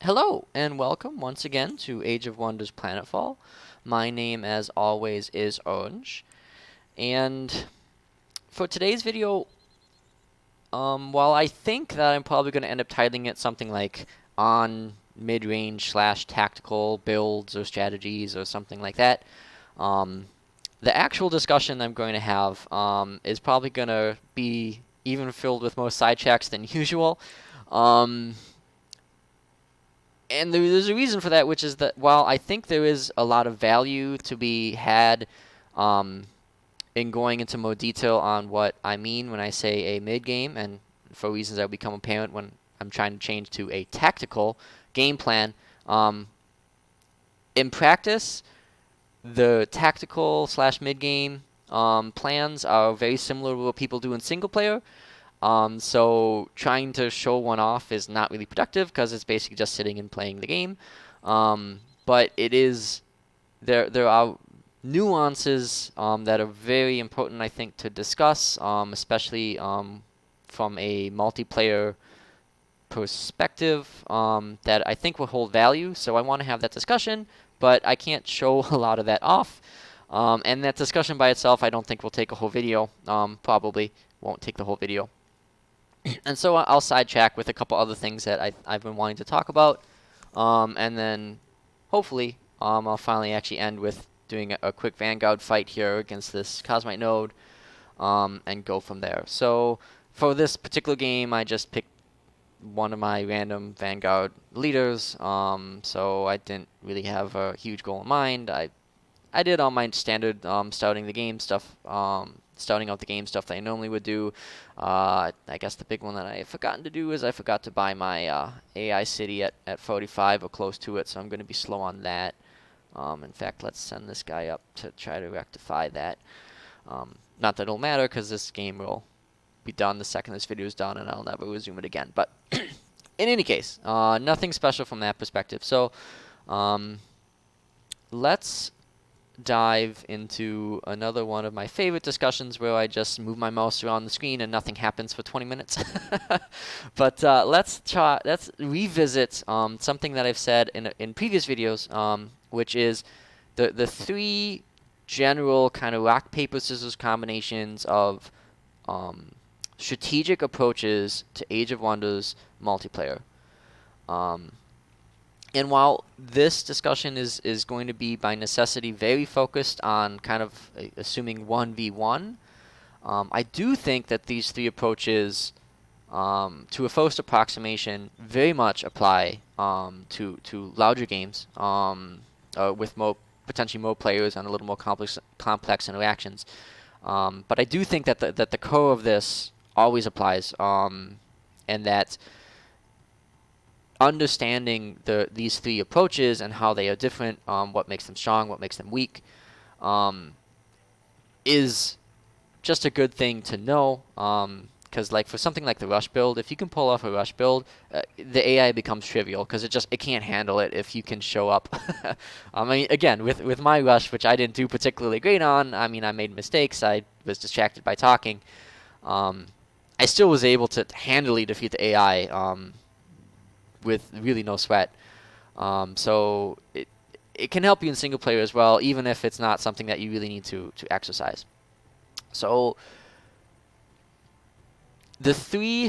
Hello and welcome once again to Age of Wonders Planetfall. My name, as always, is Orange, and for today's video, while I think that I'm probably going to end up titling it something like on mid-range slash tactical builds or strategies or something like that, um, the actual discussion I'm going to have is probably going to be even filled with more sidetracks than usual. Um, and there's a reason for that, which is that while I think there is a lot of value to be had um, in going into more detail on what I mean when I say a mid game, and for reasons that will become apparent when I'm trying to change to a tactical game plan, um, in practice, the tactical slash mid game plans are very similar to what people do in single player. So trying to show one off is not really productive because it's basically just sitting and playing the game. But it is there are nuances that are very important, I think, to discuss, especially from a multiplayer perspective that I think will hold value. So I want to have that discussion, but I can't show a lot of that off. And that discussion by itself, I don't think will take a whole video. Probably won't take the whole video. And so I'll sidetrack with a couple other things that I've been wanting to talk about. And then hopefully I'll finally actually end with doing a quick Vanguard fight here against this Cosmite node and go from there. So for this particular game, I just picked one of my random Vanguard leaders. So I didn't really have a huge goal in mind. I did all my standard starting the game stuff, starting out the game stuff that I normally would do. I guess the big one that I have forgotten to do is I forgot to buy my AI city at 45 or close to it, so I'm going to be slow on that. In fact, let's send this guy up to try to rectify that. Not that it'll matter, because this game will be done the second this video is done, and I'll never resume it again. But in any case, nothing special from that perspective. So let's dive into another one of my favorite discussions where I just move my mouse around the screen and nothing happens for 20 minutes. But let's revisit something that I've said in previous videos, which is the three general kind of rock paper scissors combinations of strategic approaches to Age of Wonders multiplayer. And while this discussion is going to be by necessity very focused on kind of assuming 1v1, I do think that these three approaches, to a first approximation, very much apply to larger games with potentially more players and a little more complex interactions. But I do think that the core of this always applies, and that understanding these three approaches and how they are different, what makes them strong, what makes them weak, is just a good thing to know. Because like for something like the rush build, if you can pull off a rush build, the AI becomes trivial because it can't handle it if you can show up. I mean, again, with my rush, which I didn't do particularly great on, I mean, I made mistakes. I was distracted by talking. I still was able to handily defeat the AI. With really no sweat. So it can help you in single player as well, even if it's not something that you really need to exercise. So the three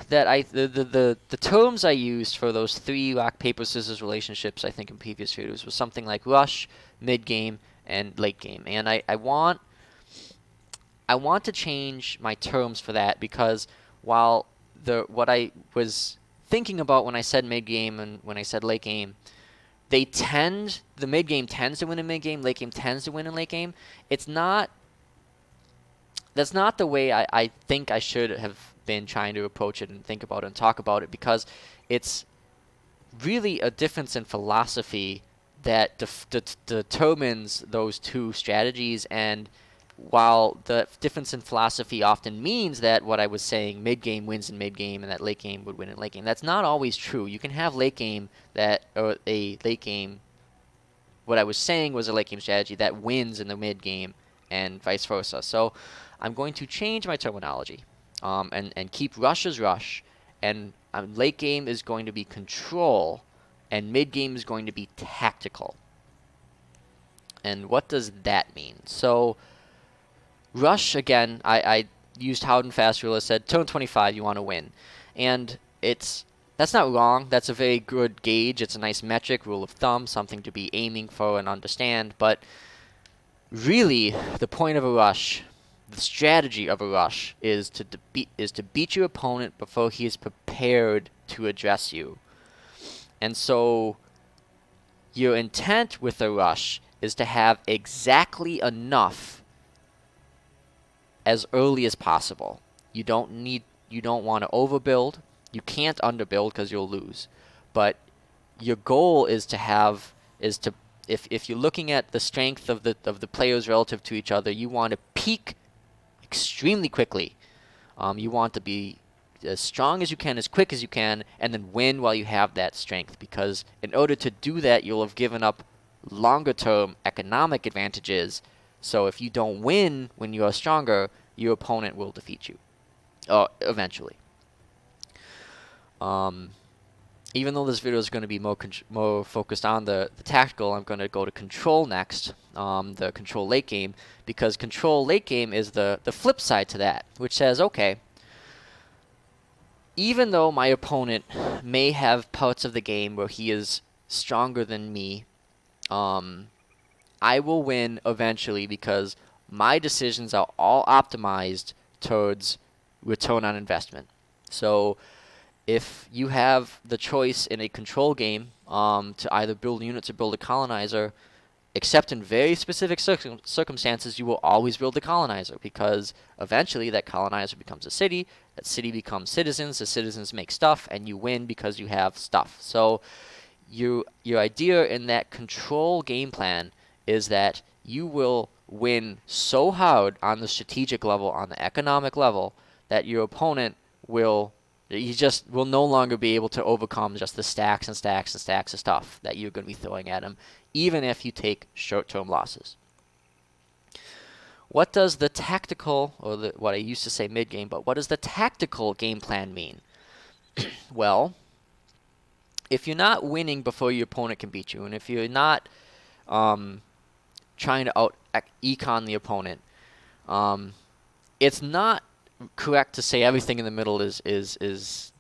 that the terms I used for those three rock paper scissors relationships, I think in previous videos, was something like rush, mid game, and late game. And I want to change my terms for that, because while what I was thinking about when I said mid game and when I said late game, the mid game tends to win in mid game, late game tends to win in late game. That's not the way I think I should have been trying to approach it and think about it and talk about it, because it's really a difference in philosophy that determines those two strategies. And while the difference in philosophy often means that what I was saying, mid game wins in mid game and that late game would win in late game, that's not always true. You can have late game or a late game, what I was saying was a late game strategy that wins in the mid game and vice versa. So I'm going to change my terminology and keep rush as rush, and late game is going to be control, and mid-game is going to be tactical. And what does that mean? So rush, again, I used hard and fast rule. I said turn 25, you want to win. And that's not wrong. That's a very good gauge. It's a nice metric, rule of thumb, something to be aiming for and understand. But really, the point of a rush, the strategy of a rush, is to beat your opponent before he is prepared to address you. And so your intent with a rush is to have exactly enough as early as possible. You don't want to overbuild. You can't underbuild because you'll lose. But your goal is if you're looking at the strength of the players relative to each other, you want to peak extremely quickly. You want to be as strong as you can, as quick as you can, and then win while you have that strength. Because in order to do that, you'll have given up longer-term economic advantages. So if you don't win when you are stronger, your opponent will defeat you eventually. Even though this video is going to be more focused on the tactical, I'm going to go to control next, the control late game, because control late game is the flip side to that, which says, okay, even though my opponent may have parts of the game where he is stronger than me, I will win eventually because my decisions are all optimized towards return on investment. So if you have the choice in a control game to either build units or build a colonizer, except in very specific circumstances, you will always build the colonizer because eventually that colonizer becomes a city, that city becomes citizens, the citizens make stuff, and you win because you have stuff. So your idea in that control game plan is that you will win so hard on the strategic level, on the economic level, that your opponent will no longer be able to overcome just the stacks and stacks and stacks of stuff that you're going to be throwing at him, even if you take short-term losses. What does the tactical, or what I used to say mid-game, but what does the tactical game plan mean? Well, if you're not winning before your opponent can beat you, and if you're not trying to out-econ the opponent, it's not correct to say everything in the middle is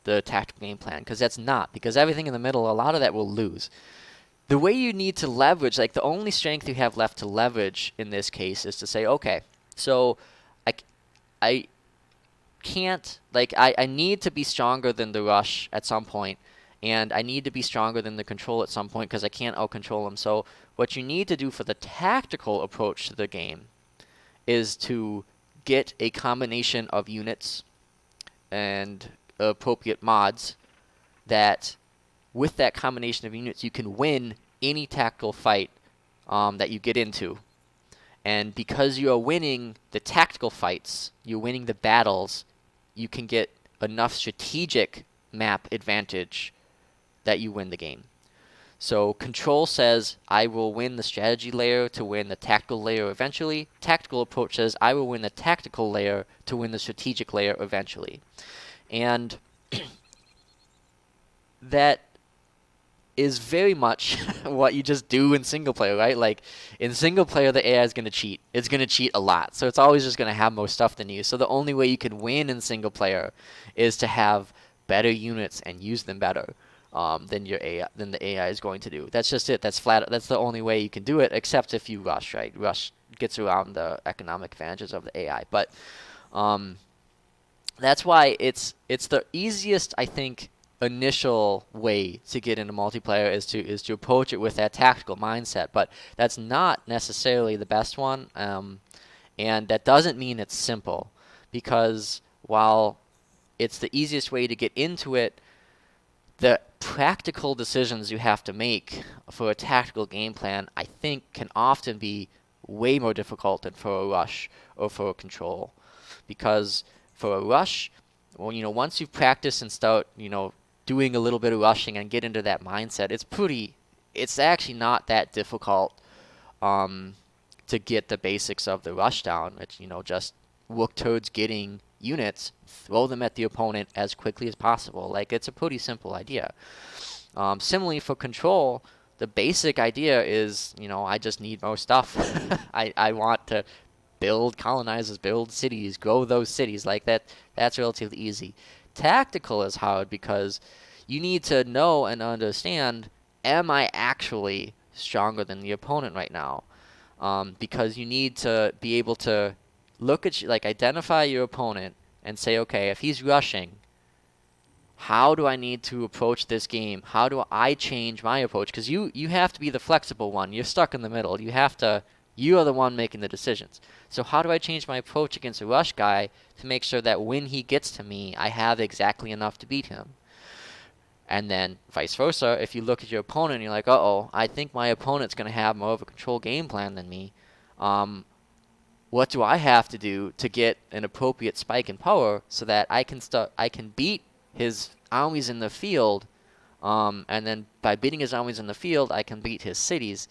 the tactical game plan, because that's not. Because everything in the middle, a lot of that will lose. The way you need to leverage, like the only strength you have left to leverage in this case is to say, okay, so I can't, I need to be stronger than the rush at some point, and I need to be stronger than the control at some point because I can't out-control them. So what you need to do for the tactical approach to the game is to get a combination of units and appropriate mods that with that combination of units you can win any tactical fight that you get into. And because you are winning the tactical fights, you're winning the battles, you can get enough strategic map advantage that you win the game. So control says, I will win the strategy layer to win the tactical layer eventually. Tactical approach says, I will win the tactical layer to win the strategic layer eventually. And that is very much what you just do in single player, right? Like in single player, the AI is going to cheat. It's going to cheat a lot. So it's always just going to have more stuff than you. So the only way you can win in single player is to have better units and use them better. Than the AI is going to do. That's just it. That's flat. That's the only way you can do it, except if you rush, right? Rush gets around the economic advantages of the AI. But that's why it's the easiest, I think, initial way to get into multiplayer is to approach it with that tactical mindset. But that's not necessarily the best one, and that doesn't mean it's simple, because while it's the easiest way to get into it, the practical decisions you have to make for a tactical game plan, I think, can often be way more difficult than for a rush or for a control. Because for a rush, well, once you practice and start, doing a little bit of rushing and get into that mindset, it's actually not that difficult to get the basics of the rush down. It's, just work towards getting units, throw them at the opponent as quickly as possible. Like, it's a pretty simple idea. Similarly for control, the basic idea is, I just need more stuff. I want to build colonizers, build cities, grow those cities like that. That's relatively easy. Tactical is hard because you need to know and understand, am I actually stronger than the opponent right now? Because you need to be able to look at, like, identify your opponent and say, okay, if he's rushing, how do I need to approach this game? How do I change my approach? Because you have to be the flexible one. You're stuck in the middle. You are the one making the decisions. So how do I change my approach against a rush guy to make sure that when he gets to me, I have exactly enough to beat him? And then vice versa, if you look at your opponent and you're like, uh-oh, I think my opponent's going to have more of a control game plan than me. What do I have to do to get an appropriate spike in power so that I can beat his armies in the field, and then by beating his armies in the field, I can beat his cities.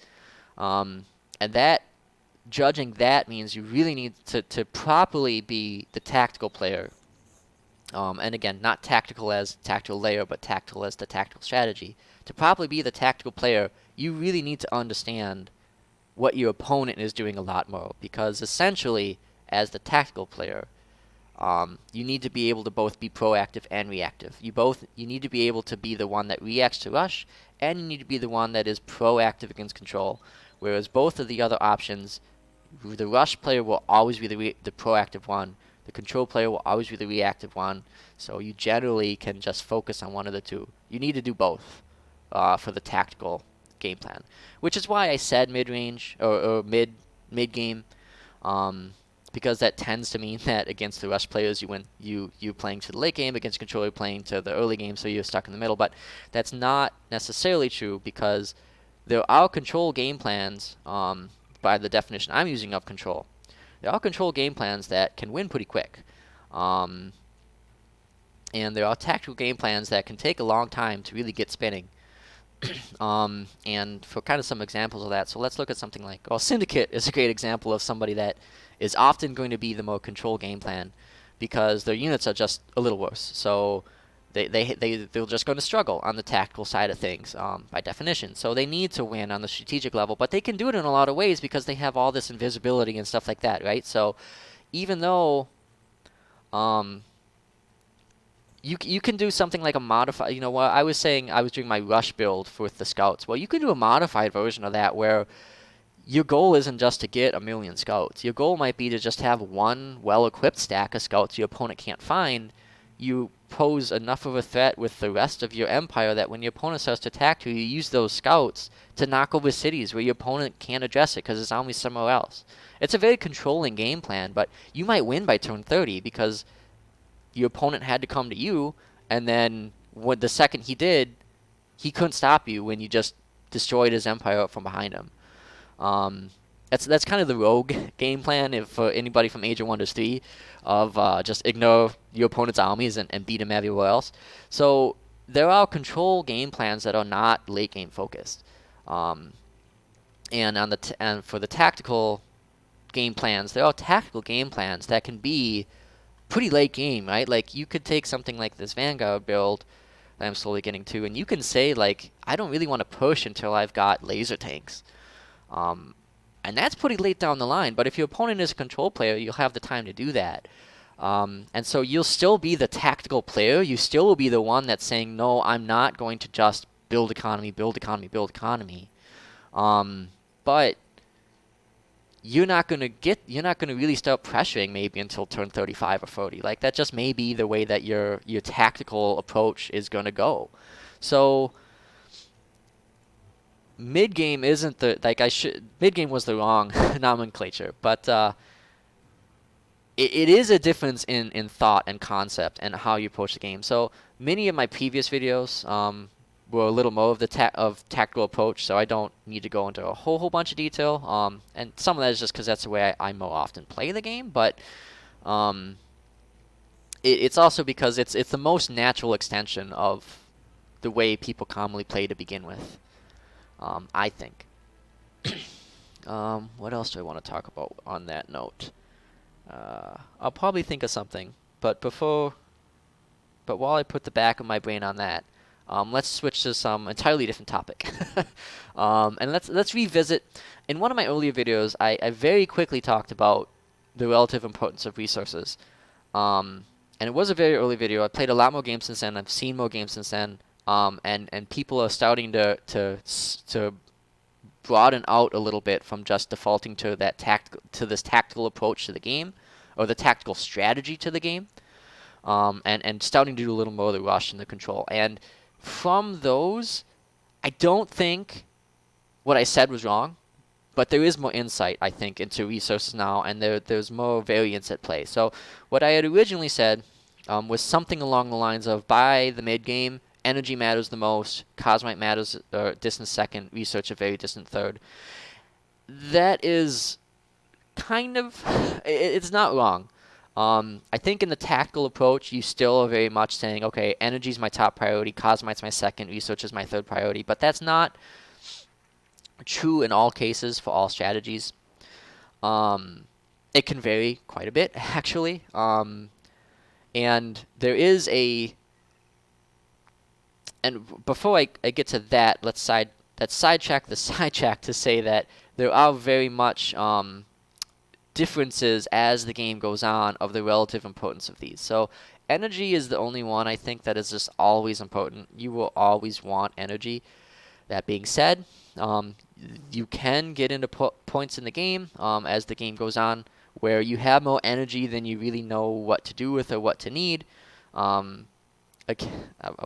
And that, judging that, means you really need to properly be the tactical player. And again, not tactical as tactical layer, but tactical as the tactical strategy. To properly be the tactical player, you really need to understand what your opponent is doing a lot more, because essentially, as the tactical player, you need to be able to both be proactive and reactive. You need to be able to be the one that reacts to rush, and you need to be the one that is proactive against control. Whereas both of the other options, the rush player will always be the proactive one. The control player will always be the reactive one. So you generally can just focus on one of the two. You need to do both for the tactical game plan, which is why I said mid-range or mid-game. Because that tends to mean that against the rush players, you playing to the late game, against control, you're playing to the early game, so you're stuck in the middle. But that's not necessarily true, because there are control game plans, by the definition I'm using of control. There are control game plans that can win pretty quick. And there are tactical game plans that can take a long time to really get spinning. And for kind of some examples of that, so let's look at something like, Syndicate is a great example of somebody that is often going to be the more control game plan, because their units are just a little worse. So they're just going to struggle on the tactical side of things, by definition. So they need to win on the strategic level, but they can do it in a lot of ways because they have all this invisibility and stuff like that, right? So even though you can do something like a modified, what I was saying, I was doing my rush build with the scouts. Well, you can do a modified version of that where your goal isn't just to get 1,000,000 scouts. Your goal might be to just have one well-equipped stack of scouts your opponent can't find. You pose enough of a threat with the rest of your empire that when your opponent starts to attack you, you use those scouts to knock over cities where your opponent can't address it because his army's somewhere else. It's a very controlling game plan, but you might win by turn 30 because your opponent had to come to you, and then the second he did, he couldn't stop you when you just destroyed his empire from behind him. That's kind of the rogue game plan for anybody from Age of Wonders 3, of just ignore your opponent's armies and beat him everywhere else. So there are control game plans that are not late game focused. And for the tactical game plans, there are tactical game plans that can be pretty late game, right? Like, you could take something like this Vanguard build that I'm slowly getting to, and you can say, like, I don't really want to push until I've got laser tanks. And that's pretty late down the line, but if your opponent is a control player, you'll have the time to do that. And so you'll still be the tactical player. You still will be the one that's saying, no, I'm not going to just build economy, build economy, build economy. But you're not going to really start pressuring maybe until turn 35 or 40. Like, that just may be the way that your tactical approach is going to go. So mid-game isn't mid-game was the wrong nomenclature, but it is a difference in thought and concept and how you approach the game. So many of my previous videos were a little more of the tactical approach, so I don't need to go into a whole bunch of detail. And some of that is just because that's the way I more often play the game, but it's also because it's the most natural extension of the way people commonly play to begin with, I think. What else do I want to talk about on that note? I'll probably think of something, but while I put the back of my brain on that, Let's switch to some entirely different topic. And let's revisit. In one of my earlier videos, I very quickly talked about the relative importance of resources. And it was a very early video. I played a lot more games since then. I've seen more games since then. And people are starting to broaden out a little bit from just defaulting to this tactical approach to the game, or the tactical strategy to the game, and starting to do a little more of the rush and the control. And from those, I don't think what I said was wrong, but there is more insight, I think, into resources now, and there's more variance at play. So what I had originally said was something along the lines of, by the mid-game, energy matters the most, cosmite matters distant second, research a very distant third. That is kind of, it's not wrong. I think in the tactical approach, you still are very much saying, okay, energy is my top priority, cosmite's my second, research is my third priority, but that's not true in all cases for all strategies. It can vary quite a bit, actually. And there is and before I get to that, let's sidetrack the sidetrack to say that there are very much differences as the game goes on of the relative importance of these. So energy is the only one I think that is just always important. You will always want energy. That being said, you can get into points in the game as the game goes on where you have more energy than you really know what to do with or what to need. I'll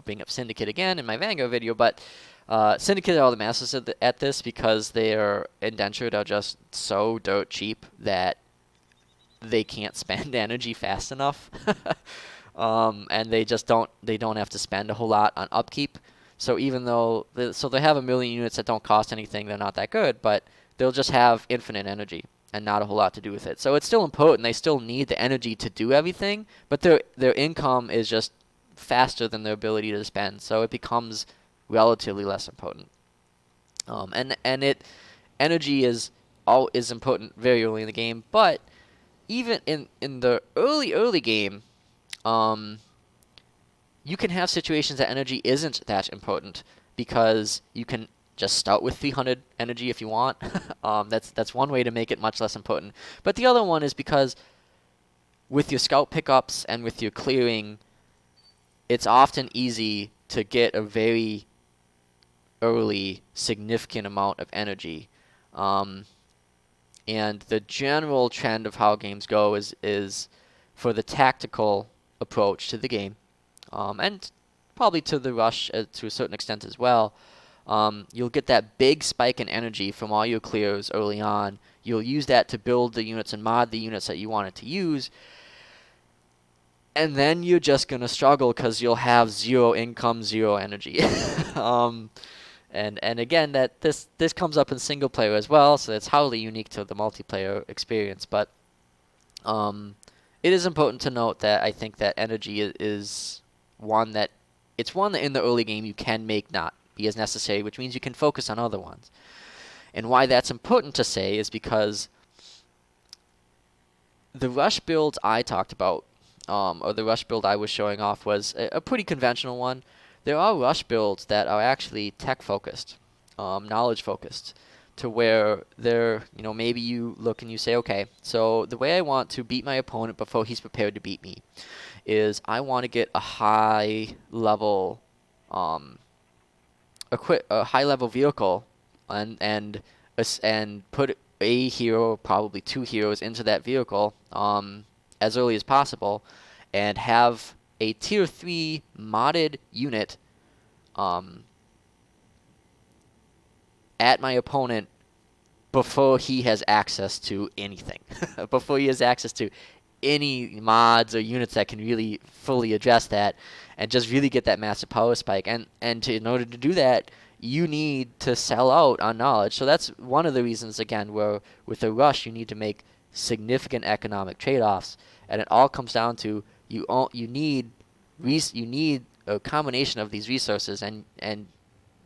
bring up Syndicate again in my Vanguard video, but Syndicate are all the masters at this because their indentured are just so dirt cheap that they can't spend energy fast enough. And they don't have to spend a whole lot on upkeep. So even though they have a million units that don't cost anything, they're not that good, but they'll just have infinite energy and not a whole lot to do with it. So it's still important. They still need the energy to do everything, but their income is just faster than their ability to spend. So it becomes relatively less important. Energy is important very early in the game, but even in the early game, you can have situations that energy isn't that important because you can just start with 300 energy if you want. That's one way to make it much less important. But the other one is because with your scout pickups and with your clearing, it's often easy to get a very early significant amount of energy. And the general trend of how games go is for the tactical approach to the game, and probably to the rush to a certain extent as well. You'll get that big spike in energy from all your clears early on. You'll use that to build the units and mod the units that you wanted to use. And then you're just going to struggle because you'll have zero income, zero energy. And again, that this comes up in single player as well, so it's highly unique to the multiplayer experience. But it is important to note that I think that energy is one that in the early game you can make not be as necessary, which means you can focus on other ones. And why that's important to say is because the rush builds I talked about, or the rush build I was showing off, was a pretty conventional one. There are rush builds that are actually tech-focused, knowledge-focused, to where maybe you look and you say, okay, so the way I want to beat my opponent before he's prepared to beat me is I want to get a high-level vehicle and put a hero, probably two heroes, into that vehicle as early as possible, and have a tier 3 modded unit at my opponent before he has access to anything, before he has access to any mods or units that can really fully address that and just really get that massive power spike. And in order to do that, you need to sell out on knowledge. So that's one of the reasons, again, where with a rush you need to make significant economic trade-offs, and it all comes down to you need a combination of these resources, and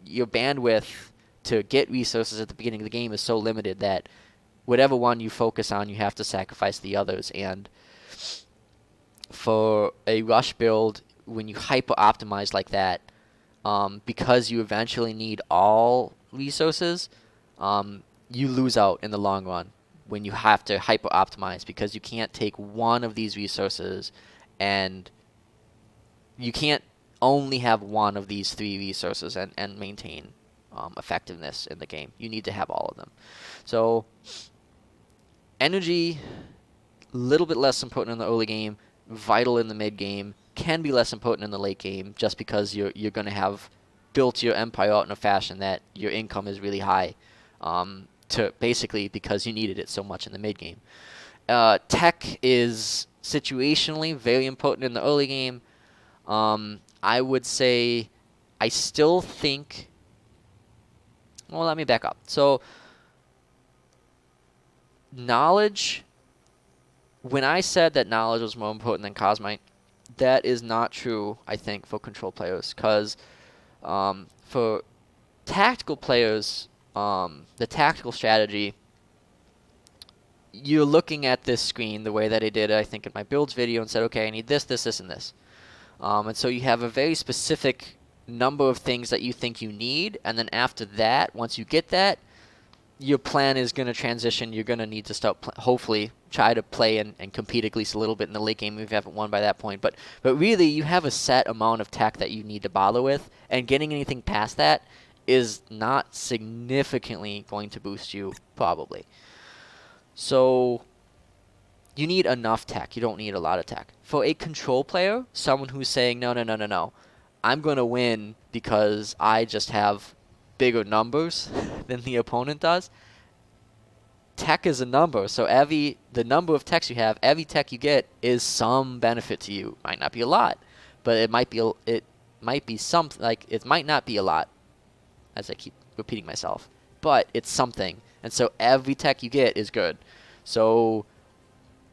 your bandwidth to get resources at the beginning of the game is so limited that whatever one you focus on, you have to sacrifice the others. And for a rush build, when you hyper optimize like that, because you eventually need all resources, you lose out in the long run when you have to hyper optimize, because you can't take one of these resources, and you can't only have one of these 3 resources and maintain effectiveness in the game. You need to have all of them. So energy, a little bit less important in the early game, vital in the mid game, can be less important in the late game, just because you're going to have built your empire out in a fashion that your income is really high, to basically because you needed it so much in the mid game. Tech is situationally very important in the early game. I would say I still think. Well, let me back up. So knowledge. When I said that knowledge was more important than Cosmite, that is not true, I think, for control players. Because for tactical players, the tactical strategy, you're looking at this screen the way that I did, I think, in my builds video, and said, okay, I need this, this, this, and this. And so you have a very specific number of things that you think you need, and then after that, once you get that, your plan is going to transition. You're going to need to start, hopefully, try to play and compete at least a little bit in the late game if you haven't won by that point. But really, you have a set amount of tech that you need to bother with, and getting anything past that is not significantly going to boost you, probably. So you need enough tech. You don't need a lot of tech. For a control player, someone who's saying, no, no, no, no, no, I'm going to win because I just have bigger numbers than the opponent does. Tech is a number, so the number of techs you have, every tech you get is some benefit to you. Might not be a lot, but it might be something. Like, it might not be a lot, as I keep repeating myself, but it's something. And so every tech you get is good. So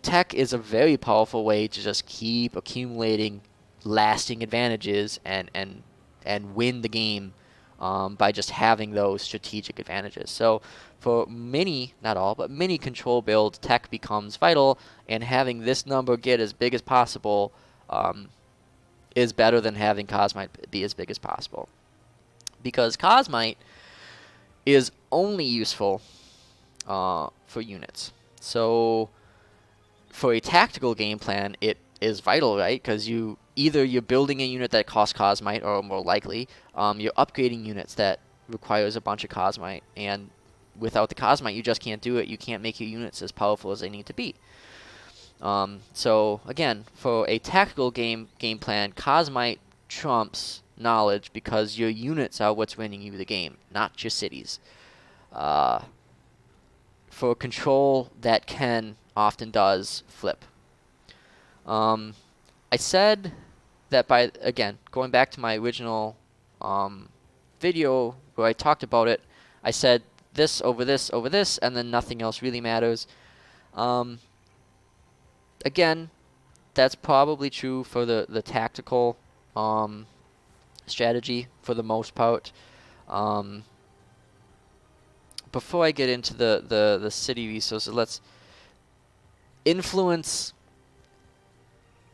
tech is a very powerful way to just keep accumulating lasting advantages and win the game by just having those strategic advantages. So for many, not all, but many control builds, tech becomes vital, and having this number get as big as possible is better than having Cosmite be as big as possible. Because Cosmite is only useful for units. So for a tactical game plan, it is vital, right? Because either you're building a unit that costs Cosmite, or more likely, you're upgrading units that requires a bunch of Cosmite, and without the Cosmite, you just can't do it. You can't make your units as powerful as they need to be. So again, for a tactical game plan, Cosmite trumps knowledge, because your units are what's winning you the game, not your cities. For control, that often does flip. I said that going back to my original video where I talked about it, I said this over this over this, and then nothing else really matters. Again, that's probably true for the tactical strategy for the most part. Before I get into the city resources, let's influence.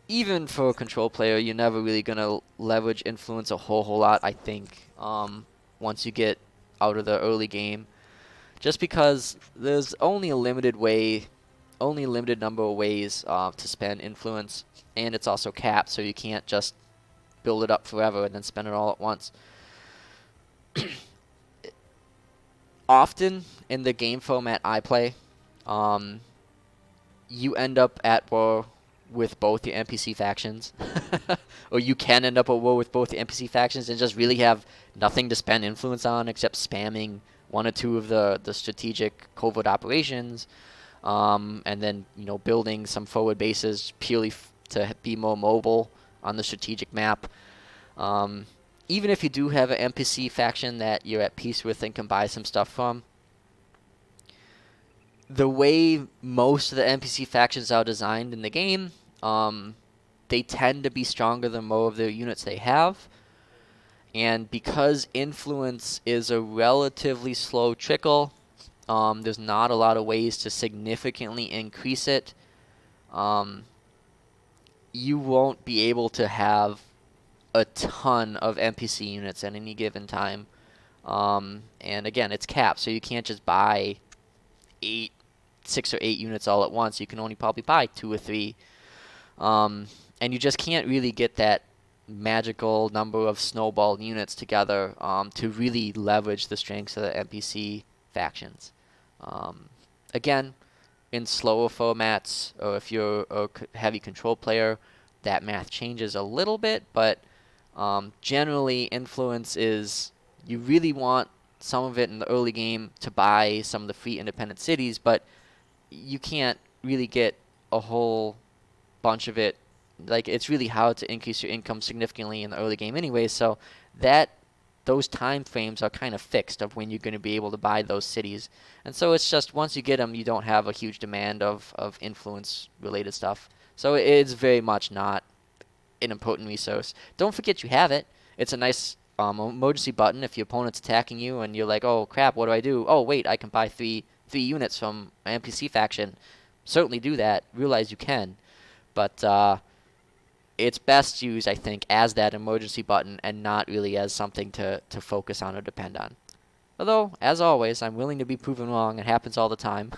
Even for a control player, you're never really going to leverage influence a whole lot, I think, once you get out of the early game. Just because there's only a limited number of ways to spend influence, and it's also capped, so you can't just build it up forever and then spend it all at once. Often, in the game format I play, you end up at war with both your NPC factions, or you can end up at war with both the NPC factions and just really have nothing to spend influence on except spamming one or two of the strategic covert operations, and then building some forward bases purely to be more mobile on the strategic map. Even if you do have an NPC faction that you're at peace with and can buy some stuff from, the way most of the NPC factions are designed in the game, they tend to be stronger than more of the units they have. And because influence is a relatively slow trickle, there's not a lot of ways to significantly increase it. You won't be able to have a ton of NPC units at any given time. And again, it's capped, so you can't just buy 6 or 8 units all at once. You can only probably buy 2 or 3. And you just can't really get that magical number of snowball units together to really leverage the strengths of the NPC factions. Again, in slower formats, or if you're a heavy control player, that math changes a little bit, but generally influence is you really want some of it in the early game to buy some of the free independent cities, but you can't really get a whole bunch of it. Like, it's really hard to increase your income significantly in the early game anyway, so those time frames are kind of fixed of when you're going to be able to buy those cities. And so it's just once you get them, you don't have a huge demand of influence related stuff. So it's very much not an important resource. Don't forget you have it. It's a nice emergency button if your opponent's attacking you and you're like, oh crap, what do I do? Oh wait, I can buy three units from an NPC faction. Certainly do that. Realize you can. But it's best used, I think, as that emergency button and not really as something to focus on or depend on. Although, as always, I'm willing to be proven wrong. It happens all the time.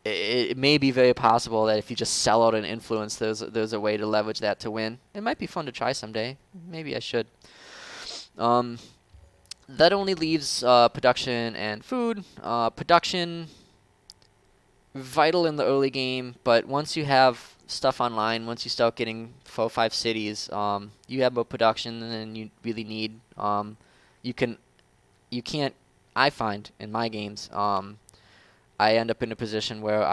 It may be very possible that if you just sell out an influence, there's a way to leverage that to win. It might be fun to try someday. Maybe I should. That only leaves production and food. Production, vital in the early game, but once you have stuff online, once you start getting 4 or 5 cities, you have more production than you really need. You can't, I find in my games, I end up in a position where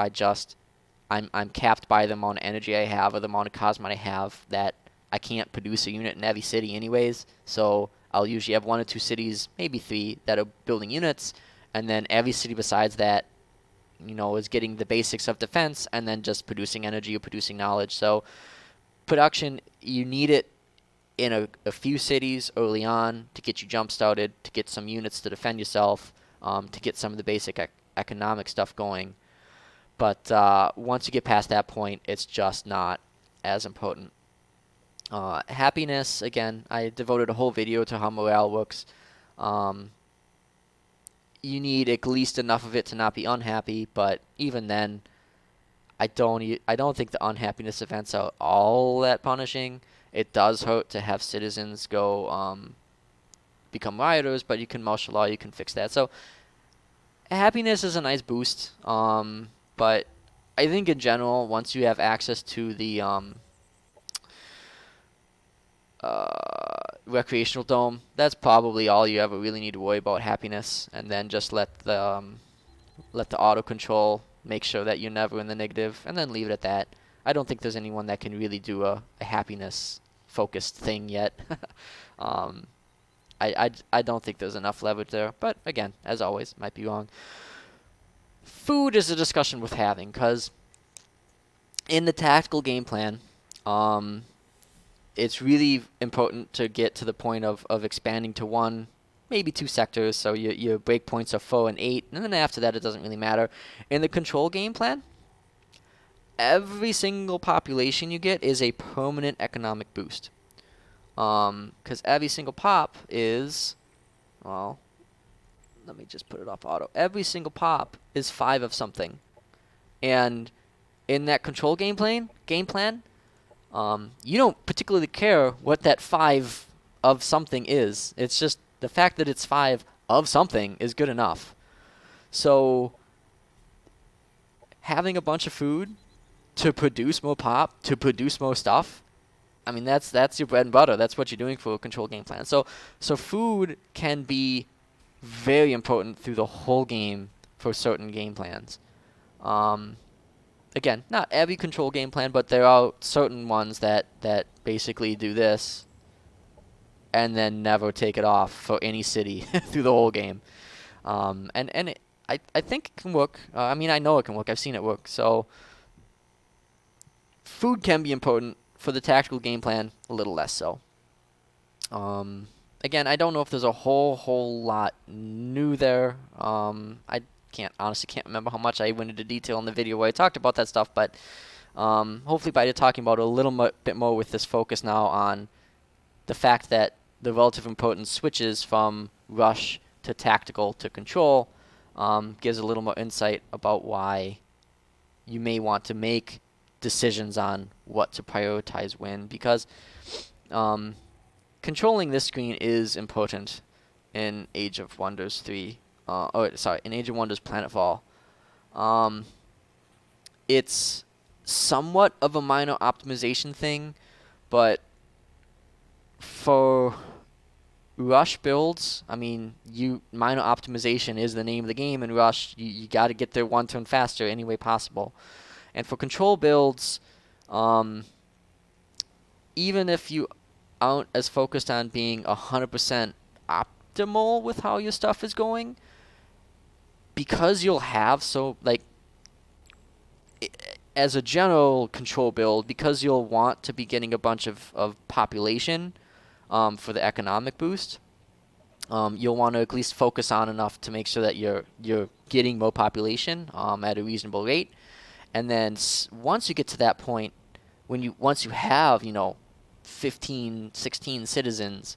I'm capped by the amount of energy I have or the amount of cosmite I have that I can't produce a unit in every city anyways. So I'll usually have 1 or 2 cities, maybe 3, that are building units, and then every city besides that, is getting the basics of defense and then just producing energy or producing knowledge. So production, you need it in a few cities early on to get you jump started, to get some units to defend yourself, to get some of the basic economic stuff going. But once you get past that point, it's just not as important. Happiness, again, I devoted a whole video to how morale works. You need at least enough of it to not be unhappy, but even then, I don't think the unhappiness events are all that punishing. It does hurt to have citizens go become rioters, but you can martial law, you can fix that. So happiness is a nice boost, but I think in general, once you have access to the recreational dome, that's probably all you ever really need to worry about, happiness, and then just let the auto control make sure that you're never in the negative, and then leave it at that. I don't think there's anyone that can really do a happiness focused thing yet. I don't think there's enough leverage there, but again, as always, might be wrong. Food is a discussion worth having, because in the tactical game plan, it's really important to get to the point of expanding to 1, maybe 2 sectors, so your breakpoints are 4 and 8, and then after that it doesn't really matter. In the control game plan, every single population you get is a permanent economic boost. Because every single pop is, well, let me just put it off auto. Every single pop is 5 of something. And in that control game plan, you don't particularly care what that 5 of something is. It's just the fact that it's 5 of something is good enough. So having a bunch of food to produce more pop, to produce more stuff, I mean, that's your bread and butter. That's what you're doing for a control game plan. So food can be very important through the whole game for certain game plans. Again, not every control game plan, but there are certain ones that basically do this and then never take it off for any city through the whole game. I think it can work. I mean, I know it can work. I've seen it work. So food can be important. For the tactical game plan, a little less so. Again, I don't know if there's a whole lot new there. I honestly can't remember how much I went into detail in the video where I talked about that stuff, but Hopefully by talking about it a little bit more with this focus now on the fact that the relative importance switches from rush to tactical to control, gives a little more insight about why you may want to make decisions on what to prioritize when, because controlling this screen is important in Age of Wonders 3. In Age of Wonders Planetfall. It's somewhat of a minor optimization thing, but for Rush builds, I mean, minor optimization is the name of the game in Rush. You got to get there one turn faster any way possible. And for control builds, even if you aren't as focused on being 100% optimal with how your stuff is going, because you'll have as a general control build, because you'll want to be getting a bunch of population for the economic boost, you'll want to at least focus on enough to make sure that you're getting more population at a reasonable rate. And then once you get to that point, once you have 15, 16 citizens,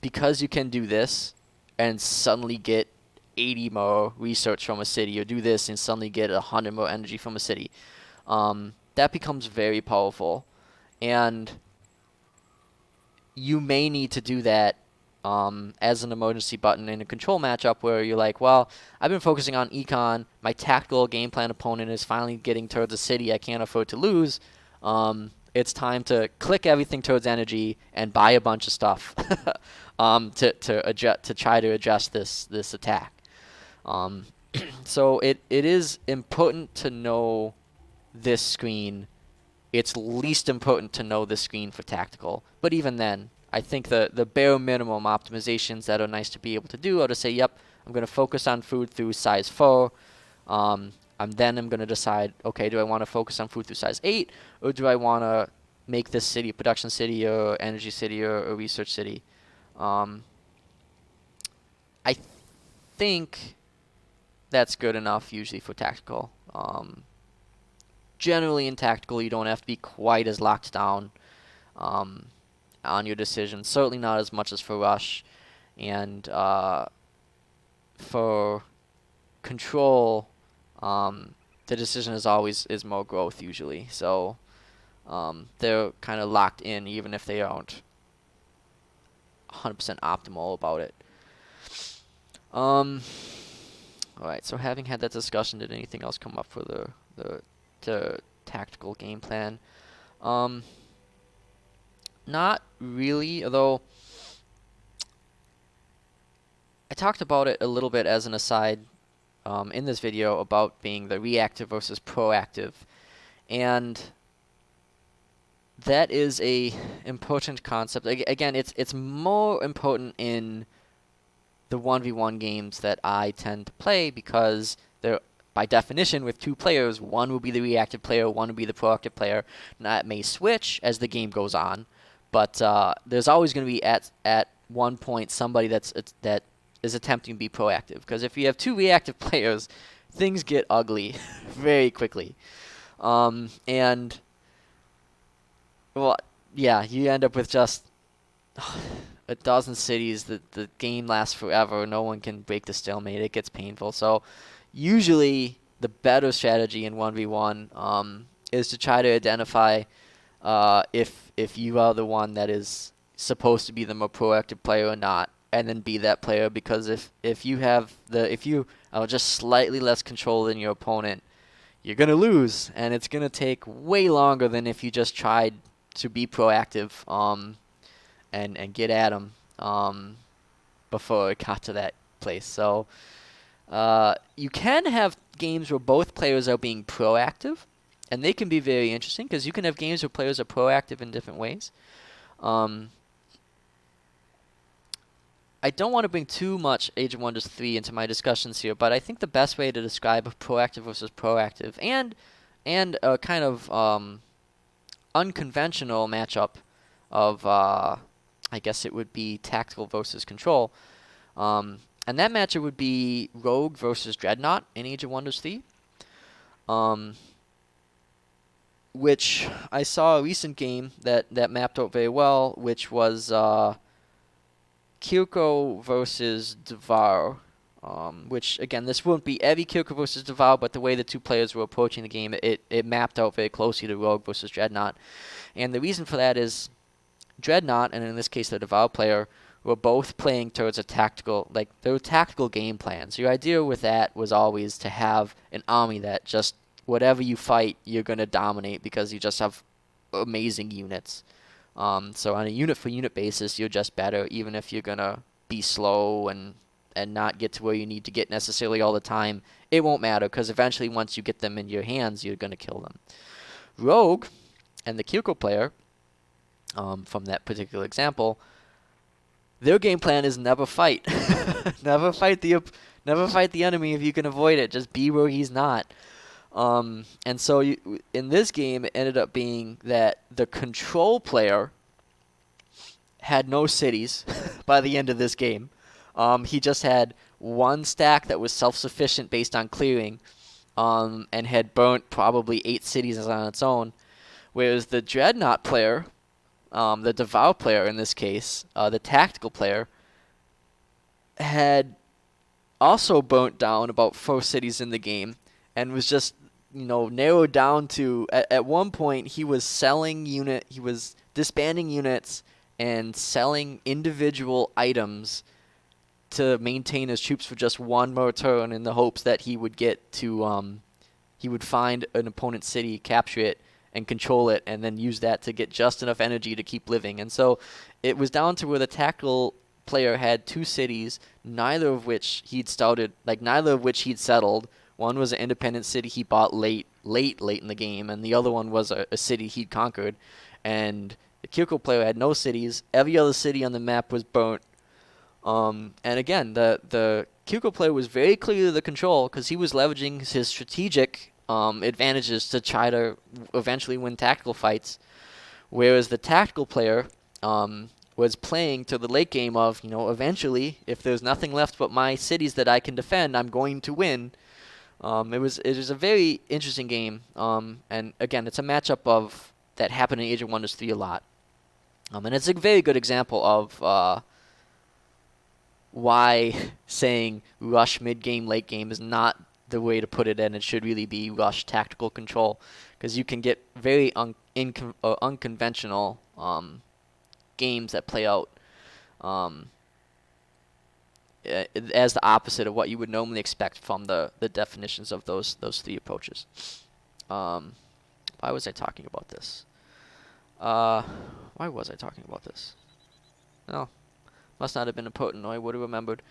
because you can do this and suddenly get 80 more research from a city, or do this and suddenly get 100 more energy from a city, that becomes very powerful. And you may need to do that as an emergency button in a control matchup where you're like, well, I've been focusing on econ, my tactical game plan opponent is finally getting towards a city I can't afford to lose. It's time to click everything towards energy and buy a bunch of stuff to try to adjust this attack. So it is important to know this screen. It's least important to know this screen for tactical. But even then, I think the bare minimum optimizations that are nice to be able to do are to say, yep, I'm going to focus on food through size 4. I'm going to decide, okay, do I want to focus on food through size 8, or do I want to make this city a production city or energy city or a research city? I think that's good enough usually for tactical. Generally in tactical, you don't have to be quite as locked down on your decisions. Certainly not as much as for rush. And for control, the decision is more growth usually. So they're kind of locked in even if they aren't 100% optimal about it. Alright, so having had that discussion, did anything else come up for the tactical game plan? Not really, although I talked about it a little bit as an aside in this video about being the reactive versus proactive, and that is a important concept. Again, it's more important in the 1v1 games that I tend to play because they're, by definition, with two players, one will be the reactive player, one will be the proactive player. Now, it may switch as the game goes on, but there's always going to be at one point somebody that is attempting to be proactive. Because if you have two reactive players, things get ugly very quickly. And, well, yeah, you end up with just a dozen cities. The game lasts forever. No one can break the stalemate. It gets painful. So usually the better strategy in 1v1 is to try to identify if you are the one that is supposed to be the more proactive player or not, and then be that player. Because if you are just slightly less control than your opponent, you're gonna lose, and it's gonna take way longer than if you just tried to be proactive and get at them before it got to that place. So you can have games where both players are being proactive, and they can be very interesting because you can have games where players are proactive in different ways. I don't want to bring too much Age of Wonders 3 into my discussions here, but I think the best way to describe proactive versus proactive and a kind of unconventional matchup of I guess it would be tactical versus control. And that matchup would be Rogue versus Dreadnought in Age of Wonders 3. which I saw a recent game that mapped out very well, which was Kirko versus Devar. Which, again, this wouldn't be every Kirko versus Devar, but the way the two players were approaching the game, it mapped out very closely to Rogue versus Dreadnought. And the reason for that is Dreadnought, and in this case the Devar player, were both playing towards a tactical, like, there were tactical game plans. Your idea with that was always to have an army that just, whatever you fight, you're going to dominate because you just have amazing units. So on a unit-for-unit basis, you're just better, even if you're going to be slow and not get to where you need to get necessarily all the time. It won't matter, because eventually once you get them in your hands, you're going to kill them. Rogue and the Kirko player, from that particular example, their game plan is never fight. never fight the enemy if you can avoid it. Just be where he's not. And so in this game, it ended up being that the control player had no cities by the end of this game. He just had one stack that was self-sufficient based on clearing, and had burnt probably 8 cities on its own. Whereas the Dreadnought player, the Devour player in this case, the tactical player, had also burnt down about 4 cities in the game, and was just, narrowed down to, at one point he was disbanding units and selling individual items to maintain his troops for just one more turn, in the hopes that he would get to, he would find an opponent's city, capture it, and control it, and then use that to get just enough energy to keep living. And so it was down to where the tactical player had 2 cities, neither of which he'd settled. One was an independent city he bought late in the game, and the other one was a city he'd conquered. And the Kirko player had no cities. Every other city on the map was burnt. And again, the Kirko player was very clearly the control, because he was leveraging his strategic advantages to try to eventually win tactical fights, whereas the tactical player was playing to the late game of, eventually, if there's nothing left but my cities that I can defend, I'm going to win. It was a very interesting game, and again, it's a matchup that happened in Age of Wonders 3 a lot, and it's a very good example of why saying rush mid-game, late game is not the way to put it, and it should really be rush tactical control, because you can get very unconventional games that play out as the opposite of what you would normally expect from the definitions of those 3 approaches. Why was I talking about this? No, must not have been important, or I would have remembered.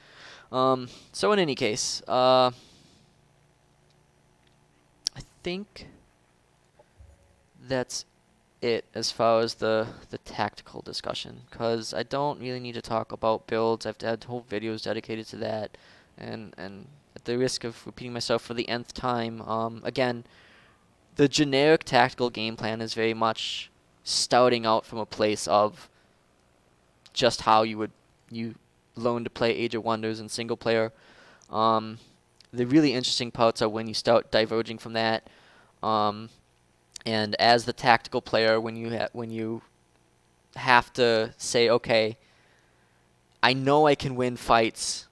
So in any case, I think that's it as far as the tactical discussion, because I don't really need to talk about builds. I've had whole videos dedicated to that, and at the risk of repeating myself for the nth time, again, the generic tactical game plan is very much starting out from a place of just how you learn to play Age of Wonders in single player. The really interesting parts are when you start diverging from that. And as the tactical player, when you have to say, okay, I know I can win fights,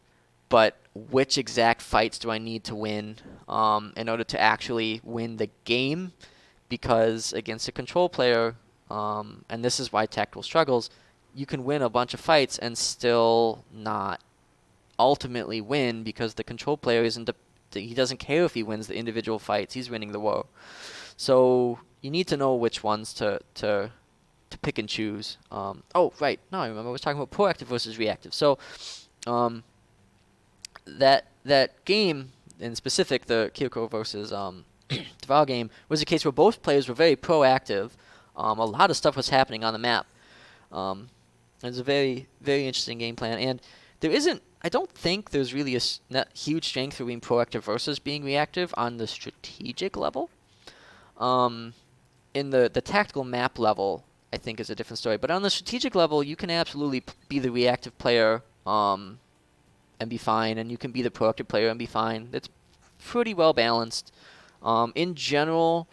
but which exact fights do I need to win in order to actually win the game? Because against a control player, and this is why tactical struggles, you can win a bunch of fights and still not ultimately win, because the control player he doesn't care if he wins the individual fights. He's winning the war. So you need to know which ones to pick and choose. Oh, right. Now I remember. I was talking about proactive versus reactive. So that game in specific, the Kirko versus Deval game, was a case where both players were very proactive. A lot of stuff was happening on the map. It was a very, very interesting game plan. And I don't think there's really a huge strength for being proactive versus being reactive on the strategic level. In the tactical map level, I think is a different story. But on the strategic level, you can absolutely be the reactive player and be fine, and you can be the proactive player and be fine. It's pretty well balanced. In general,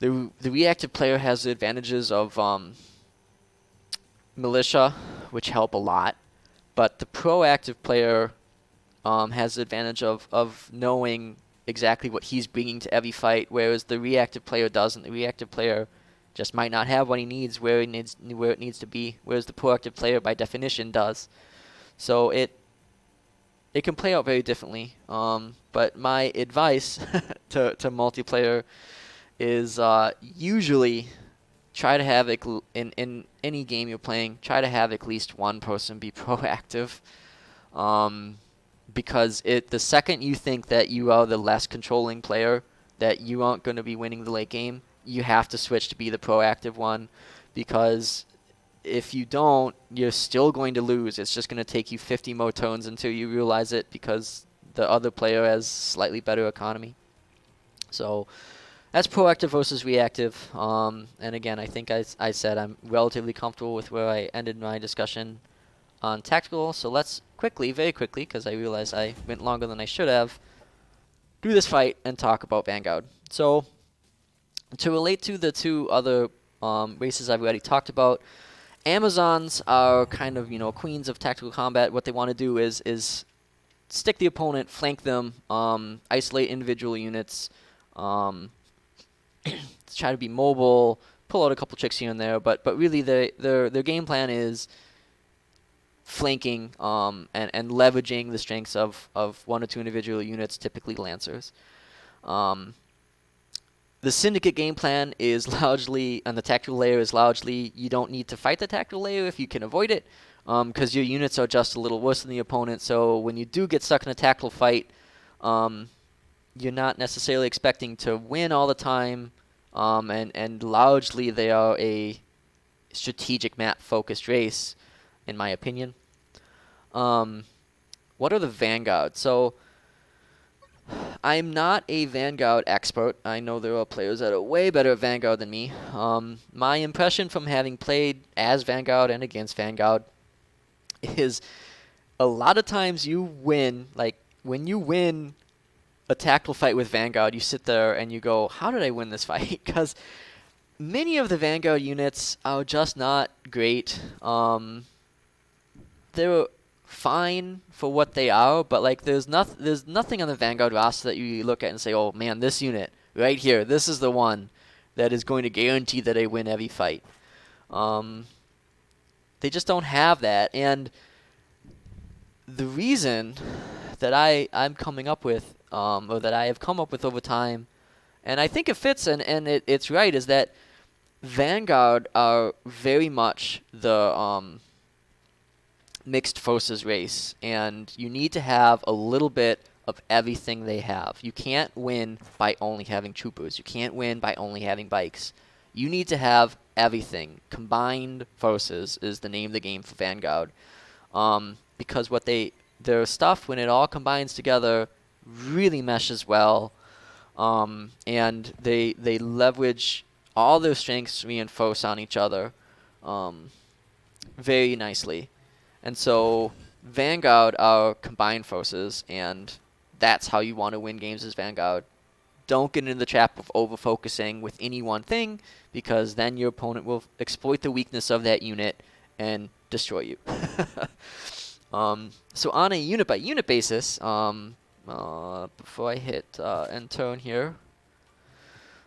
The reactive player has the advantages of militia, which help a lot, but the proactive player has the advantage of knowing exactly what he's bringing to every fight, whereas the reactive player doesn't. The reactive player just might not have what he needs where it needs to be, whereas the proactive player, by definition, does. So it can play out very differently. But my advice to multiplayer is usually try to have in any game you're playing, try to have at least one person be proactive. Because the second you think that you are the less controlling player, that you aren't going to be winning the late game, you have to switch to be the proactive one, because if you don't, you're still going to lose. It's just going to take you 50 more turns until you realize it, because the other player has slightly better economy. So that's proactive versus reactive. And again, I think I said I'm relatively comfortable with where I ended my discussion on tactical. So let's very quickly, because I realize I went longer than I should have, do this fight and talk about Vanguard. So to relate to the two other races I've already talked about, Amazons are kind of, queens of tactical combat. What they want to do is stick the opponent, flank them, isolate individual units, try to be mobile, pull out a couple tricks here and there, but really their game plan is flanking and leveraging the strengths of one or two individual units, typically Lancers. The Syndicate game plan is largely, on the tactical layer, is largely you don't need to fight the tactical layer if you can avoid it, because your units are just a little worse than the opponent. So when you do get stuck in a tactical fight, you're not necessarily expecting to win all the time, and largely they are a strategic map-focused race, in my opinion. What are the Vanguard? So I'm not a Vanguard expert. I know there are players that are way better at Vanguard than me. My impression from having played as Vanguard and against Vanguard is a lot of times you win. Like, when you win a tactical fight with Vanguard, you sit there and you go, how did I win this fight? Because many of the Vanguard units are just not great. They're fine for what they are, but like there's nothing on the Vanguard roster that you look at and say, oh man, this unit right here, this is the one that is going to guarantee that I win every fight. They just don't have that, and the reason that I'm coming up with, or that I have come up with over time, and I think it fits and it's right, is that Vanguard are very much the mixed forces race, and you need to have a little bit of everything they have. You can't win by only having troopers. You can't win by only having bikes. You need to have everything. Combined forces is the name of the game for Vanguard, because their stuff, when it all combines together, really meshes well, and they leverage all their strengths, reinforce on each other very nicely. And so Vanguard are combined forces, and that's how you want to win games as Vanguard. Don't get into the trap of over-focusing with any one thing, because then your opponent will exploit the weakness of that unit and destroy you. So on a unit-by-unit basis, before I hit end turn here,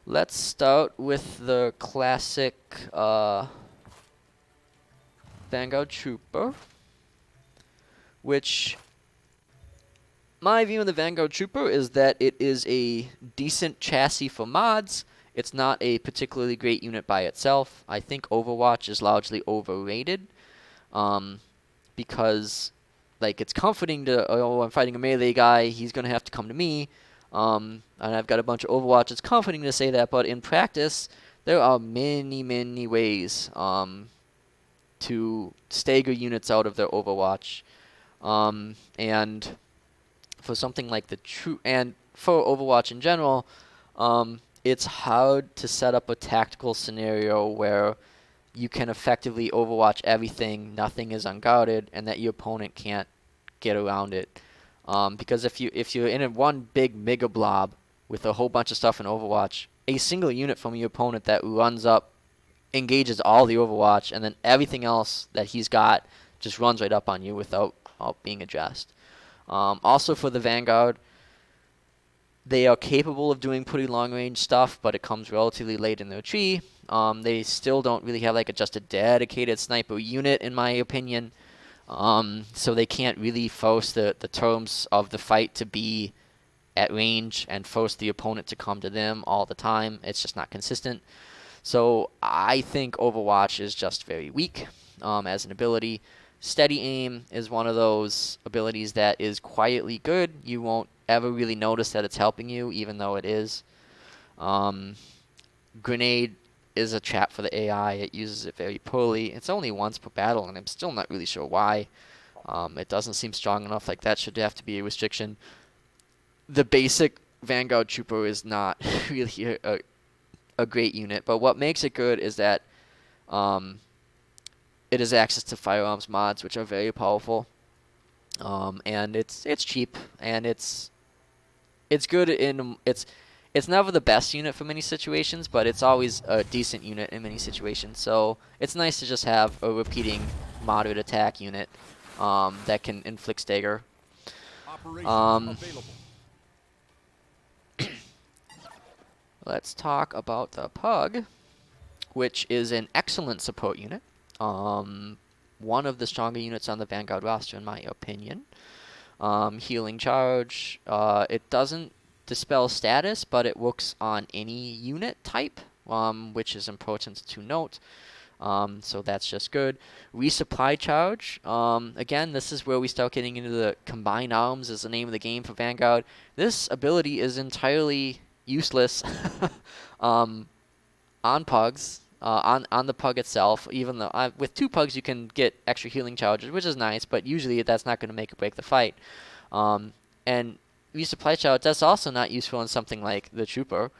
let's start with the classic Vanguard Trooper, which my view of the Vanguard Trooper is that it is a decent chassis for mods. It's not a particularly great unit by itself. I think Overwatch is largely overrated, because like it's comforting to, oh, I'm fighting a melee guy, he's going to have to come to me, and I've got a bunch of Overwatch. It's comforting to say that, but in practice, there are many, many ways to stagger units out of their Overwatch. And for something like and for Overwatch in general, it's hard to set up a tactical scenario where you can effectively Overwatch everything, nothing is unguarded, and that your opponent can't get around it. Because if you're in one big mega blob with a whole bunch of stuff in Overwatch, a single unit from your opponent that runs up, engages all the Overwatch, and then everything else that he's got just runs right up on you without being addressed. Also for the Vanguard, they are capable of doing pretty long-range stuff, but it comes relatively late in their tree. They still don't really have like just a dedicated sniper unit, in my opinion. So they can't really force the terms of the fight to be at range and force the opponent to come to them all the time. It's just not consistent. So I think Overwatch is just very weak as an ability. Steady aim is one of those abilities that is quietly good. You won't ever really notice that it's helping you, even though it is. Grenade is a trap for the AI. It uses it very poorly. It's only once per battle, and I'm still not really sure why. It doesn't seem strong enough. Like, that should have to be a restriction. The basic Vanguard Trooper is not really a great unit, but what makes it good is that it has access to firearms mods, which are very powerful, and it's cheap, and it's good in it's never the best unit for many situations, but it's always a decent unit in many situations. So it's nice to just have a repeating moderate attack unit that can inflict stagger. Let's talk about the Pug, which is an excellent support unit. One of the stronger units on the Vanguard roster, in my opinion. Healing charge. It doesn't dispel status, but it works on any unit type, which is important to note. So that's just good. Resupply charge. Again, this is where we start getting into the combined arms is the name of the game for Vanguard. This ability is entirely useless on Pugs. On the Pug itself, even though with 2 Pugs you can get extra healing charges, which is nice, but usually that's not going to make or break the fight. And resupply charge, that's also not useful in something like the Trooper.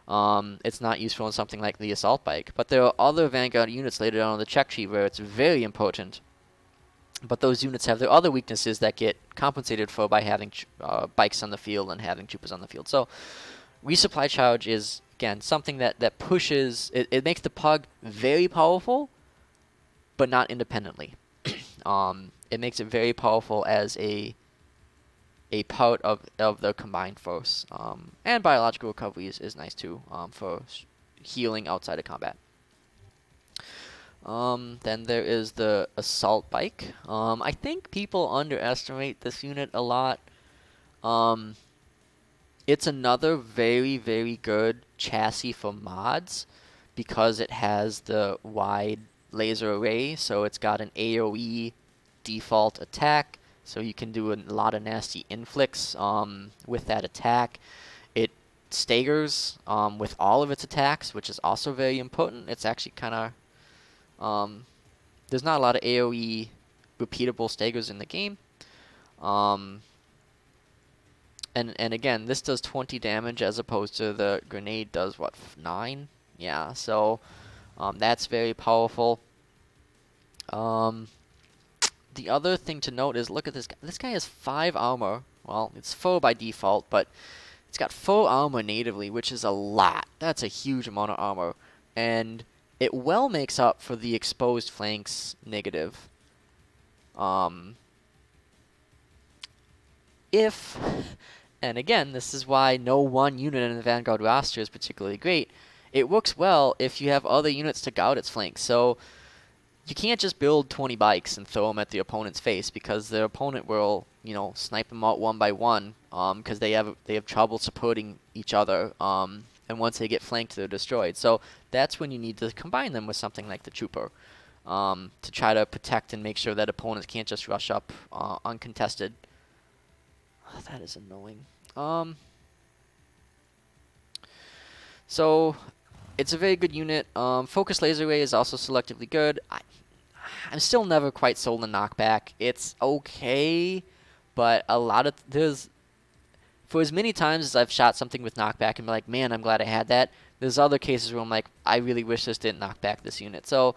It's not useful in something like the Assault Bike. But there are other Vanguard units later down on the check sheet where it's very important. But those units have their other weaknesses that get compensated for by having bikes on the field and having Troopers on the field. So resupply charge is, again, something that pushes, it makes the Pug very powerful, but not independently. It makes it very powerful as a part of the combined force. And biological recovery is nice too, for healing outside of combat. Then there is the Assault Bike. I think people underestimate this unit a lot. It's another very, very good chassis for mods because it has the wide laser array, so it's got an AoE default attack, so you can do a lot of nasty inflicts with that attack. It staggers with all of its attacks, which is also very important. It's actually kind of... there's not a lot of AoE repeatable staggers in the game. And again, this does 20 damage as opposed to the grenade does, what, 9? Yeah, so that's very powerful. The other thing to note is, look at this guy. This guy has 5 armor. Well, it's 4 by default, but it's got 4 armor natively, which is a lot. That's a huge amount of armor. And it well makes up for the exposed flanks negative. And again, this is why no one unit in the Vanguard roster is particularly great. It works well if you have other units to gout its flanks. So you can't just build 20 bikes and throw them at the opponent's face, because the opponent will, snipe them out one by one, because they have trouble supporting each other. And once they get flanked, they're destroyed. So that's when you need to combine them with something like the Trooper, to try to protect and make sure that opponents can't just rush up uncontested. Oh, that is annoying. So it's a very good unit. Focus Laser Ray is also selectively good. I'm still never quite sold on knockback. It's okay, but for as many times as I've shot something with knockback and been like, man, I'm glad I had that, there's other cases where I'm like, I really wish this didn't knock back this unit. So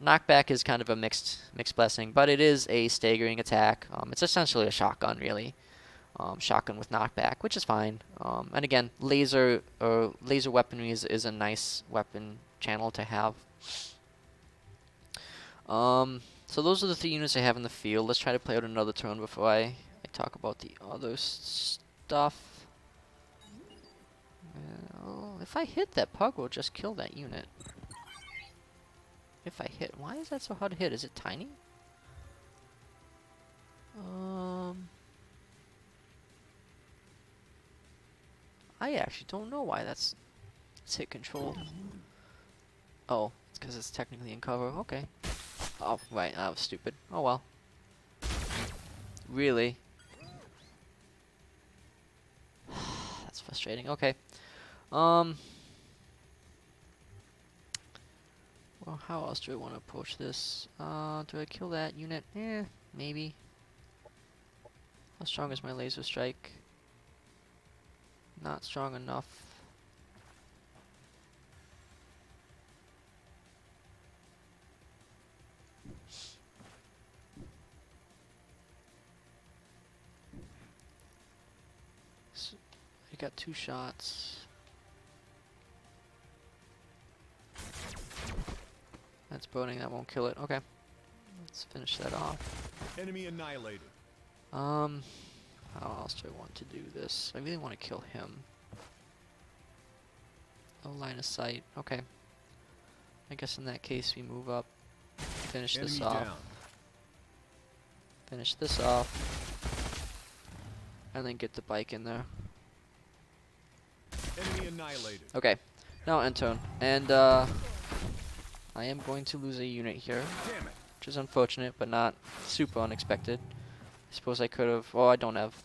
knockback is kind of a mixed blessing, but it is a staggering attack. It's essentially a shotgun, really. shotgun with knockback, which is fine. And again, laser weaponry is a nice weapon channel to have. So those are the 3 units I have in the field. Let's try to play out another turn before I talk about the other stuff. Well, if I hit, that pug will just kill that unit. If I hit. Why is that so hard to hit? Is it tiny? I actually don't know why it's hit control. Oh, it's because it's technically in cover. Okay. Oh, right. That was stupid. Oh, well. Really? That's frustrating. Okay. Well, how else do I want to approach this? Do I kill that unit? Maybe. How strong is my laser strike? Not strong enough. So, I got 2 shots. That's burning, that won't kill it. Okay. Let's finish that off. Enemy annihilated. How else do I want to do this? I really want to kill him. No line of sight. Okay. I guess in that case we move up. Finish this off. Down. Finish this off. And then get the bike in there. Enemy annihilated. Okay. Now end turn. And I am going to lose a unit here. Damn it. Which is unfortunate, but not super unexpected. I suppose I could have... Oh, I don't have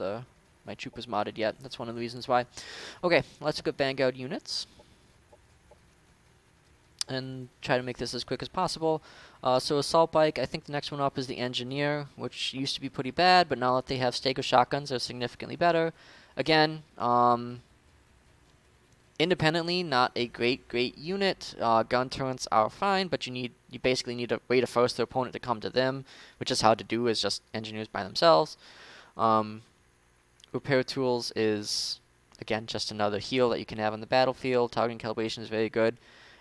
my troopers modded yet. That's one of the reasons why. Okay, let's look at Vanguard units. And try to make this as quick as possible. So Assault Bike, I think the next one up is the Engineer, which used to be pretty bad, but now that they have Staker shotguns, they're significantly better. Again, independently, not a great unit. Gun turrets are fine, but you basically need a way to force the opponent to come to them, which is hard to do as just engineers by themselves. Repair tools is, again, just another heal that you can have on the battlefield. Targeting calibration is very good.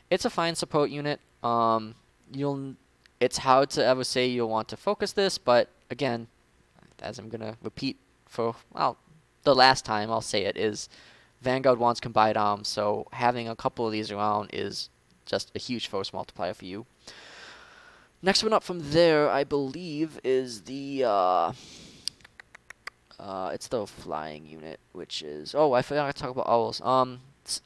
It's a fine support unit. It's hard to ever say you'll want to focus this, but again, as I'm gonna repeat for the last time I'll say it is. Vanguard wants combined arms, so having a couple of these around is just a huge force multiplier for you. Next one up from there, I believe, is the it's the flying unit, which is I forgot to talk about owls.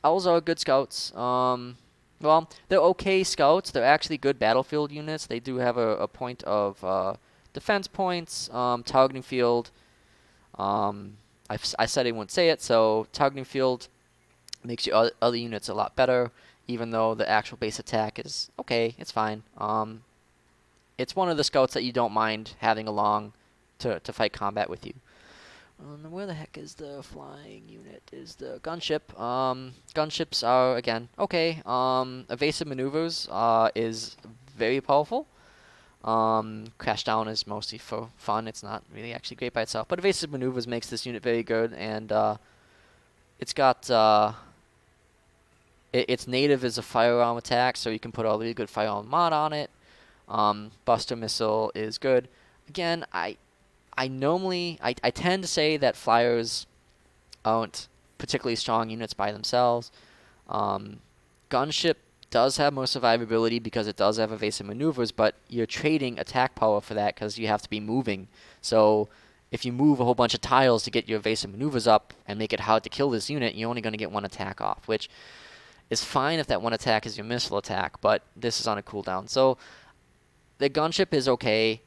Owls are good scouts. Well, they're okay scouts. They're actually good battlefield units. They do have a point of defense points, targeting field. I said I wouldn't say it, so targeting field makes your other units a lot better, even though the actual base attack is okay, it's fine. It's one of the scouts that you don't mind having along to fight combat with you. Where the heck is the flying unit? Is the gunship. Gunships are, again, okay. Evasive maneuvers is very powerful. Crash down is mostly for fun. It's not really actually great by itself, but evasive maneuvers makes this unit very good, and it's got its native is a firearm attack, so you can put a really good firearm mod on it. Buster missile is good. Again, I tend to say that flyers aren't particularly strong units by themselves. Gunship does have more survivability because it does have evasive maneuvers, but you're trading attack power for that because you have to be moving. So if you move a whole bunch of tiles to get your evasive maneuvers up and make it hard to kill this unit, you're only going to get 1 attack off, which is fine if that 1 attack is your missile attack, but this is on a cooldown. So the gunship is okay.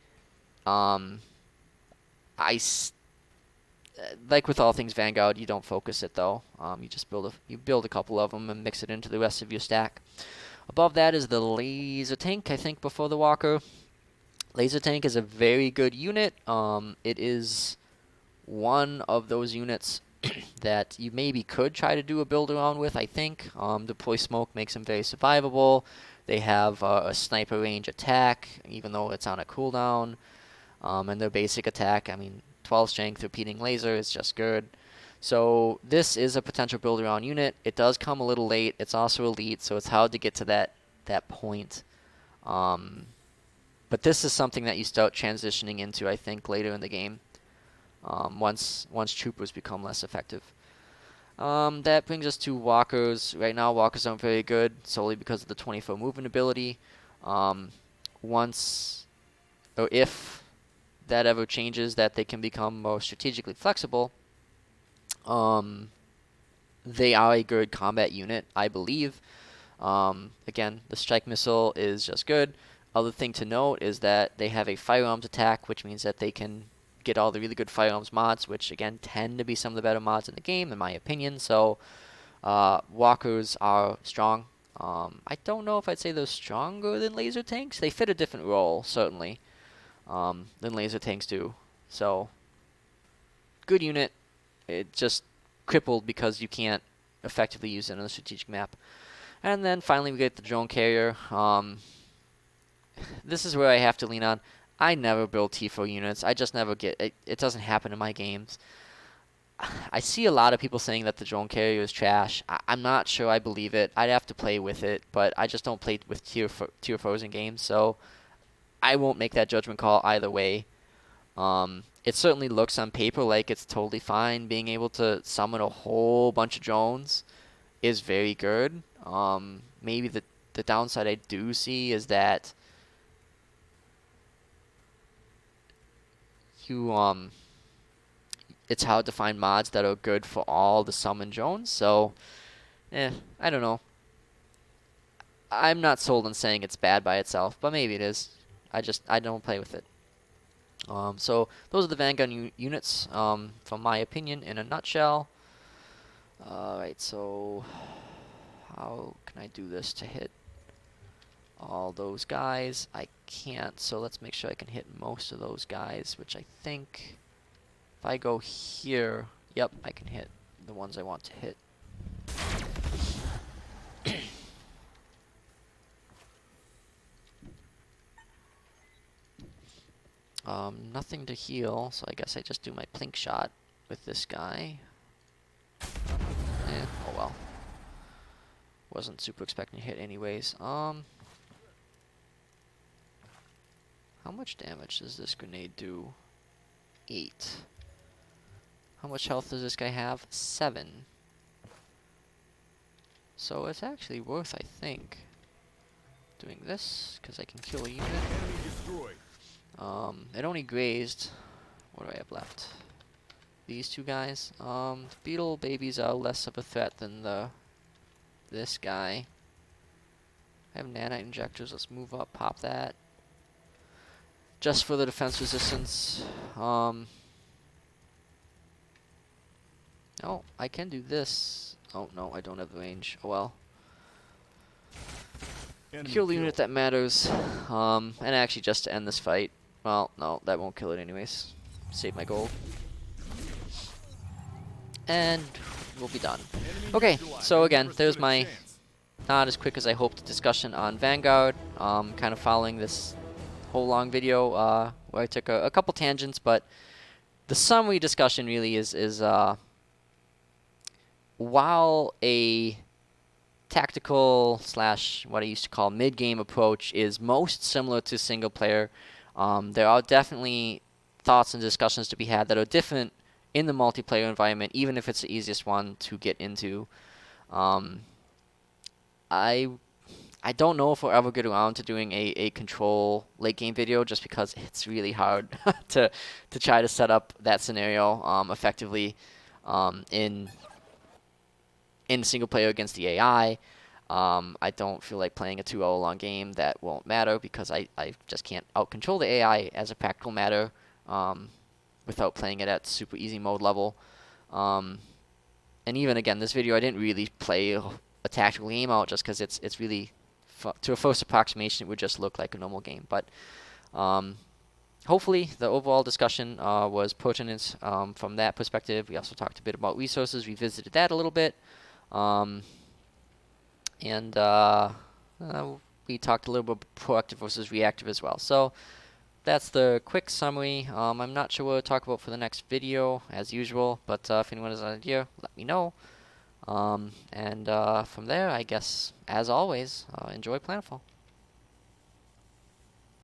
Like with all things Vanguard, you don't focus it though. You just build a couple of them and mix it into the rest of your stack. Above that is the laser tank, I think, before the walker. Laser tank is a very good unit. It is one of those units that you maybe could try to do a build around with, I think. Deploy smoke makes them very survivable. They have a sniper range attack, even though it's on a cooldown. And their basic attack, I mean, 12 strength repeating laser is just good. So this is a potential build around unit. It does come a little late. It's also elite, so it's hard to get to that point. But this is something that you start transitioning into, I think, later in the game. Once troopers become less effective. That brings us to walkers. Right now, walkers aren't very good, solely because of the 24 movement ability. Once, or if that ever changes, that they can become more strategically flexible, they are a good combat unit, I believe. Again, the strike missile is just good. Other thing to note is that they have a firearms attack, which means that they can get all the really good firearms mods, which again tend to be some of the better mods in the game, in my opinion. So walkers are strong. I don't know if I'd say they're stronger than laser tanks. They fit a different role, certainly, than laser tanks do. So good unit. It just crippled because you can't effectively use it on a strategic map. And then finally we get the drone carrier. This is where I have to lean on. I never build T4 units. I just never get it. It doesn't happen in my games. I see a lot of people saying that the drone carrier is trash. I'm not sure I believe it. I'd have to play with it, but I just don't play with tier 4s in games, so I won't make that judgment call either way. It certainly looks on paper like it's totally fine. Being able to summon a whole bunch of drones is very good. Maybe the downside I do see is that it's hard to find mods that are good for all the summon drones. So, I don't know. I'm not sold on saying it's bad by itself, but maybe it is. I don't play with it. So those are the Vanguard units, from my opinion, in a nutshell. Alright, so how can I do this to hit all those guys? I can't, so let's make sure I can hit most of those guys, which I think if I go here, yep, I can hit the ones I want to hit. Nothing to heal, so I guess I just do my plink shot with this guy. Oh well. Wasn't super expecting to hit anyways. How much damage does this grenade do? 8. How much health does this guy have? 7. So it's actually worth, I think, doing this, because I can kill a unit. Enemy destroyed. It only grazed. What do I have left? These two guys. The beetle babies are less of a threat than this guy. I have nanite injectors. Let's move up, pop that. Just for the defense resistance. Oh, I can do this. Oh no, I don't have the range. Oh well. Kill the unit that matters. And actually, just to end this fight. Well, no, that won't kill it anyways. Save my gold. And we'll be done. Okay, so again, there's my not as quick as I hoped discussion on Vanguard. Kind of following this whole long video where I took a couple tangents, but the summary discussion really is while a tactical / what I used to call mid-game approach is most similar to single player, there are definitely thoughts and discussions to be had that are different in the multiplayer environment, even if it's the easiest one to get into. I don't know if we'll ever get around to doing a control late game video, just because it's really hard to try to set up that scenario effectively in single player against the AI. I don't feel like playing a 2-hour long game. That won't matter because I just can't out-control the AI as a practical matter without playing it at super easy mode level. And even again, this video I didn't really play a tactical game out just because it's really, to a first approximation, it would just look like a normal game. But hopefully the overall discussion was pertinent from that perspective. We also talked a bit about resources, revisited that a little bit. And we talked a little bit about proactive versus reactive as well. So that's the quick summary. I'm not sure what to talk about for the next video, as usual, but if anyone has an idea, let me know. And from there, I guess, as always, enjoy Planetfall.